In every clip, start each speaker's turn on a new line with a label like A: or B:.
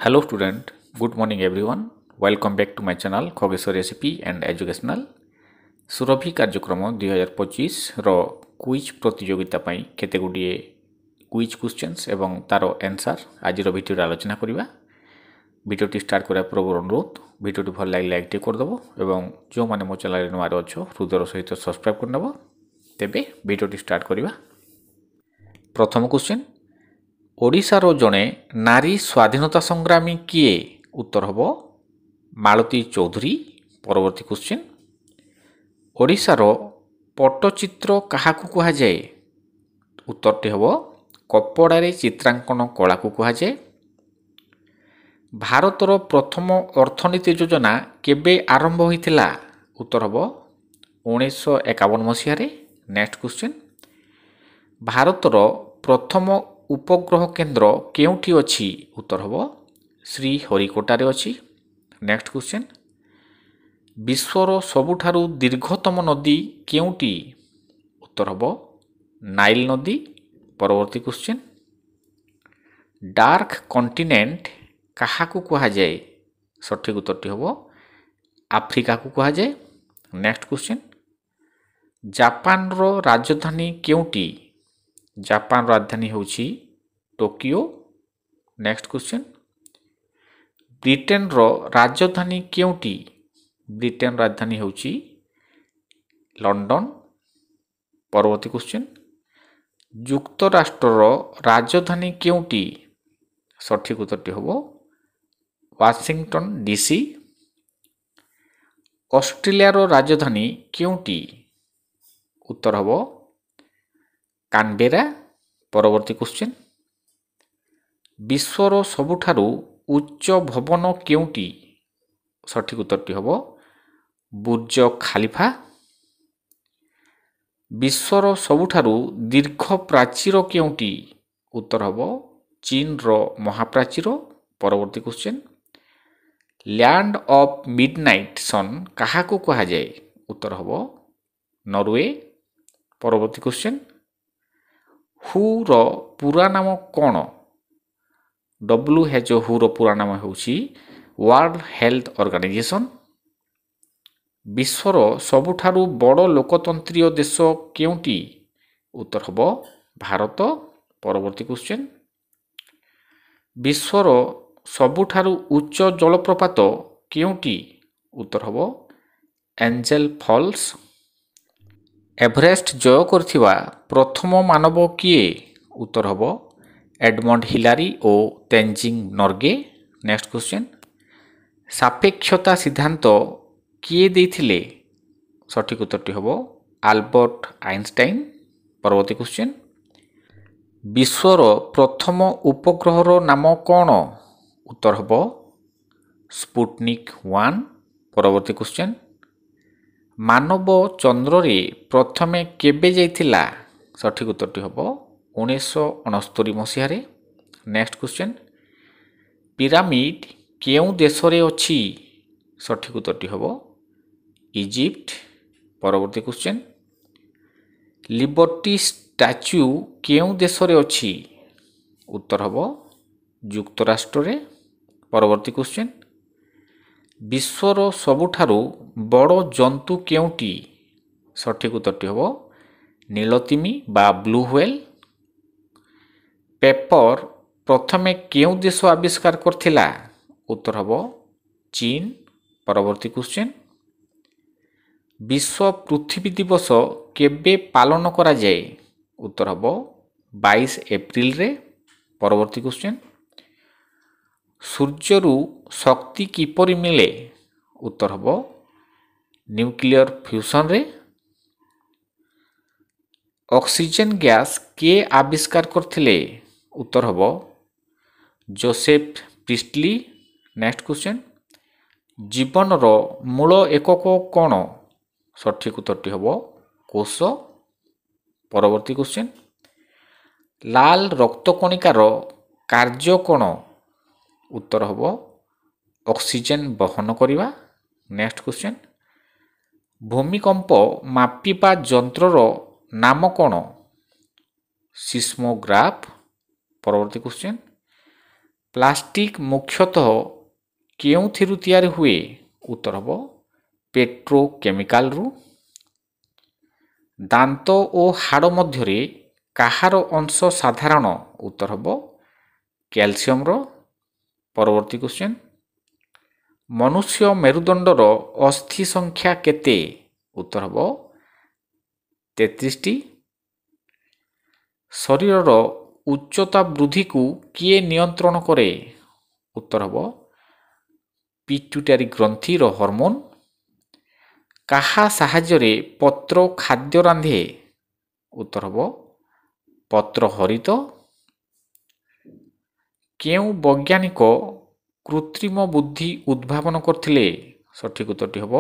A: Hello student, good morning everyone. Welcome back to my channel Khogeshwar Recipe and Educational. Surabhi କାର୍ଯ୍ୟକ୍ରମ 2025 quiz ପ୍ରତିଯୋଗିତା ପାଇଁ କେତେଗୁଡ଼ିଏ quiz questions ଏବଂ ତାର ଆନ୍ସର ଆଜିର ଭିଡ଼ିଓରେ ଆଲୋଚନା କରିବା। ଭିଡ଼ିଓଟି ଷ୍ଟାର୍ଟ କରିବା ପୂର୍ବରୁ ଅନୁରୋଧ ଭିଡ଼ିଓଟି ଭଲ ଲାଗିଲେ ଲାଇକ୍ଟି କରିଦେବ ଏବଂ ଯେଉଁମାନେ ମୋ ଚ୍ୟାନେଲରେ ନୂଆରେ ଅଛ ହୃଦୟର ସହିତ ସବସ୍କ୍ରାଇବ୍ କରିନେବ। ତେବେ ଭିଡ଼ିଓଟି ଷ୍ଟାର୍ଟ କରିବା। ପ୍ରଥମ କ୍ୱେଶ୍ଚନ୍, ଓଡ଼ିଶାର ଜଣେ ନାରୀ ସ୍ୱାଧୀନତା ସଂଗ୍ରାମୀ କିଏ? ଉତ୍ତର ହେବ ମାଳତୀ ଚୌଧୁରୀ। ପରବର୍ତ୍ତୀ କ୍ୱେଶ୍ଚନ୍, ଓଡ଼ିଶାର ପଟ୍ଟଚିତ୍ର କାହାକୁ କୁହାଯାଏ? ଉତ୍ତରଟି ହେବ କପଡ଼ାରେ ଚିତ୍ରାଙ୍କନ କଳାକୁ କୁହାଯାଏ। ଭାରତର ପ୍ରଥମ ଅର୍ଥନୀତି ଯୋଜନା କେବେ ଆରମ୍ଭ ହୋଇଥିଲା? ଉତ୍ତର ହେବ 1951 ମସିହାରେ। ନେକ୍ସଟ କ୍ୱେଶ୍ଚନ୍, ଭାରତର ପ୍ରଥମ ଉପଗ୍ରହ କେନ୍ଦ୍ର କେଉଁଠି ଅଛି? ଉତ୍ତର ହେବ ଶ୍ରୀହରିକୋଟାରେ ଅଛି। ନେକ୍ସଟ କ୍ୱେଶ୍ଚନ୍, ବିଶ୍ୱର ସବୁଠାରୁ ଦୀର୍ଘତମ ନଦୀ କେଉଁଟି? ଉତ୍ତର ହେବ ନାଇଲ ନଦୀ। ପରବର୍ତ୍ତୀ କ୍ୱେଶ୍ଚନ୍, ଡାର୍କ କଣ୍ଟିନେଣ୍ଟ କାହାକୁ କୁହାଯାଏ? ସଠିକ୍ ଉତ୍ତରଟି ହେବ ଆଫ୍ରିକାକୁ କୁହାଯାଏ। ନେକ୍ସଟ କ୍ୱେଶ୍ଚନ୍, ଜାପାନର ରାଜଧାନୀ କେଉଁଟି? ଜାପାନର ରାଜଧାନୀ ହେଉଛି ଟୋକିଓ। ନେକ୍ସଟ କ୍ୱେଶ୍ଚନ୍, ବ୍ରିଟେନର ରାଜଧାନୀ କେଉଁଟି? ବ୍ରିଟେନର ରାଜଧାନୀ ହେଉଛି ଲଣ୍ଡନ। ପରବର୍ତ୍ତୀ କ୍ୱେଶ୍ଚନ୍, ଯୁକ୍ତରାଷ୍ଟ୍ରର ରାଜଧାନୀ କେଉଁଟି? ସଠିକ୍ ଉତ୍ତରଟି ହେବ ୱାଶିଂଟନ ଡିସି। ଅଷ୍ଟ୍ରେଲିଆର ରାଜଧାନୀ କେଉଁଟି? ଉତ୍ତର ହେବ କାନବେରା। ପରବର୍ତ୍ତୀ କ୍ୱେଶ୍ଚନ୍, ବିଶ୍ୱର ସବୁଠାରୁ ଉଚ୍ଚ ଭବନ କେଉଁଟି? ସଠିକ୍ ଉତ୍ତରଟି ହେବ ବୁର୍ଜ ଖାଲିଫା। ବିଶ୍ୱର ସବୁଠାରୁ ଦୀର୍ଘ ପ୍ରାଚୀର କେଉଁଟି? ଉତ୍ତର ହେବ ଚୀନର ମହାପ୍ରାଚୀର। ପରବର୍ତ୍ତୀ କ୍ୱେଶ୍ଚନ୍, ଲ୍ୟାଣ୍ଡ ଅଫ୍ ମିଡନାଇଟ୍ ସନ୍ କାହାକୁ କୁହାଯାଏ? ଉତ୍ତର ହେବ ନରୱେ। ପରବର୍ତ୍ତୀ କ୍ୱେଶ୍ଚନ୍, ହୁ'ର ପୁରା ନାମ କ'ଣ? WHO ପୁରା ନାମ ହେଉଛି ୱାର୍ଲଡ ହେଲ୍ଥ ଅର୍ଗାନାଇଜେସନ୍। ବିଶ୍ୱର ସବୁଠାରୁ ବଡ଼ ଲୋକତନ୍ତ୍ରୀୟ ଦେଶ କେଉଁଟି? ଉତ୍ତର ହେବ ଭାରତ। ପରବର୍ତ୍ତୀ କ୍ୱେଶ୍ଚନ୍, ବିଶ୍ୱର ସବୁଠାରୁ ଉଚ୍ଚ ଜଳପ୍ରପାତ କେଉଁଟି? ଉତ୍ତର ହେବ ଏଞ୍ଜେଲ ଫଲ୍ସ। ଏଭରେଷ୍ଟ ଜୟ କରିଥିବା ପ୍ରଥମ ମାନବ କିଏ? ଉତ୍ତର ହେବ ଏଡମଣ୍ଡ ହିଲାରୀ ଓ ତେଞ୍ଜିଂ ନର୍ଗେ। ନେକ୍ସଟ କ୍ୱେଶ୍ଚନ୍, ସାପେକ୍ଷତା ସିଦ୍ଧାନ୍ତ କିଏ ଦେଇଥିଲେ? ସଠିକ୍ ଉତ୍ତରଟି ହେବ ଆଲବର୍ଟ ଆଇନଷ୍ଟାଇନ। ପରବର୍ତ୍ତୀ କ୍ୱେଶ୍ଚନ୍, ବିଶ୍ୱର ପ୍ରଥମ ଉପଗ୍ରହର ନାମ କ'ଣ? ଉତ୍ତର ହେବ ସ୍ପୁଟନିକ୍ 1। ପରବର୍ତ୍ତୀ କ୍ୱେଶ୍ଚନ୍, ମାନବ ଚନ୍ଦ୍ରରେ ପ୍ରଥମେ କେବେ ଯାଇଥିଲା? ସଠିକ୍ ଉତ୍ତରଟି ହେବ 1969 ମସିହାରେ। ନେକ୍ସଟ କ୍ୱେଶ୍ଚନ୍, ପିରାମିଡ୍ କେଉଁ ଦେଶରେ ଅଛି? ସଠିକ୍ ଉତ୍ତରଟି ହେବ ଇଜିପ୍ଟ। ପରବର୍ତ୍ତୀ କ୍ୱେଶ୍ଚନ୍, ଲିବର୍ଟି ଷ୍ଟାଚ୍ୟୁ କେଉଁ ଦେଶରେ ଅଛି? ଉତ୍ତର ହେବ ଯୁକ୍ତରାଷ୍ଟ୍ରରେ। ପରବର୍ତ୍ତୀ କ୍ୱେଶ୍ଚନ୍, ବିଶ୍ୱର ସବୁଠାରୁ ବଡ଼ ଜନ୍ତୁ କେଉଁଟି? ସଠିକ୍ ଉତ୍ତରଟି ହେବ ନୀଳତିମି ବା ବ୍ଲୁ ହ୍ୱେଲ୍। ପେପର ପ୍ରଥମେ କେଉଁ ଦେଶ ଆବିଷ୍କାର କରିଥିଲା? ଉତ୍ତର ହେବ ଚୀନ। ପରବର୍ତ୍ତୀ କ୍ୱେଶ୍ଚନ୍, ବିଶ୍ୱ ପୃଥିବୀ ଦିବସ କେବେ ପାଳନ କରାଯାଏ? ଉତ୍ତର ହେବ 22 ଏପ୍ରିଲରେ। ପରବର୍ତ୍ତୀ କ୍ୱେଶ୍ଚନ୍, ସୂର୍ଯ୍ୟରୁ ଶକ୍ତି କିପରି ମିଳେ? ଉତ୍ତର ହେବ ନ୍ୟୁକ୍ଲିୟର ଫ୍ୟୁସନରେ। ଅକ୍ସିଜେନ୍ ଗ୍ୟାସ୍ କିଏ ଆବିଷ୍କାର କରିଥିଲେ? ଉତ୍ତର ହେବ ଜୋସେଫ ପ୍ରିଷ୍ଟଲି। ନେକ୍ସଟ କ୍ୱେଶ୍ଚନ୍, ଜୀବନର ମୂଳ ଏକକ କ'ଣ? ସଠିକ୍ ଉତ୍ତରଟି ହେବ କୋଷ। ପରବର୍ତ୍ତୀ କ୍ୱେଶ୍ଚନ୍, ଲାଲ ରକ୍ତକଣିକାର କାର୍ଯ୍ୟ କ'ଣ? ଉତ୍ତର ହେବ ଅକ୍ସିଜେନ୍ ବହନ କରିବା। ନେକ୍ସଟ କ୍ୱେଶ୍ଚନ୍, ଭୂମିକମ୍ପ ମାପିବା ଯନ୍ତ୍ରର ନାମ କ'ଣ? ସିସ୍ମୋଗ୍ରାଫ। ପରବର୍ତ୍ତୀ କ୍ୱେଶ୍ଚନ୍, ପ୍ଲାଷ୍ଟିକ୍ ମୁଖ୍ୟତଃ କେଉଁଥିରୁ ତିଆରି ହୁଏ? ଉତ୍ତର ହେବ ପେଟ୍ରୋକେମିକାଲରୁ। ଦାନ୍ତ ଓ ହାଡ଼ ମଧ୍ୟରେ କାହାର ଅଂଶ ସାଧାରଣ? ଉତ୍ତର ହେବ କ୍ୟାଲସିୟମର। ପରବର୍ତ୍ତୀ କ୍ୱେଶ୍ଚନ୍, ମନୁଷ୍ୟ ମେରୁଦଣ୍ଡର ଅସ୍ଥି ସଂଖ୍ୟା କେତେ? ଉତ୍ତର ହେବ 33ଟି। ଶରୀରର ଉଚ୍ଚତା ବୃଦ୍ଧିକୁ କିଏ ନିୟନ୍ତ୍ରଣ କରେ? ଉତ୍ତର ହେବ ପିଟ୍ୟୁଟାରୀ ଗ୍ରନ୍ଥିର ହରମୋନ୍। କାହା ସାହାଯ୍ୟରେ ପତ୍ର ଖାଦ୍ୟ ରାନ୍ଧେ? ଉତ୍ତର ହେବ ପତ୍ର ହରିତ। କେଉଁ ବୈଜ୍ଞାନିକ କୃତ୍ରିମ ବୁଦ୍ଧି ଉଦ୍ଭାବନ କରିଥିଲେ? ସଠିକ୍ ଉତ୍ତରଟି ହେବ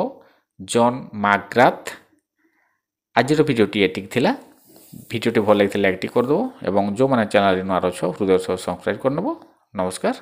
A: ଜନ୍ ମାକ୍ଗ୍ରାଥ୍। ଆଜିର ଭିଡ଼ିଓଟି ଏତିକି ଥିଲା। ଭିଡ଼ିଓଟି ଭଲ ଲାଗିଥିଲେ ଲାଇକ୍ଟି କରିଦେବ ଏବଂ ଯେଉଁମାନେ ଚ୍ୟାନେଲରେ ନୂଆ ଅଛ ହୃଦୟ ସହ ସବସ୍କ୍ରାଇବ୍ କରିନେବ। ନମସ୍କାର।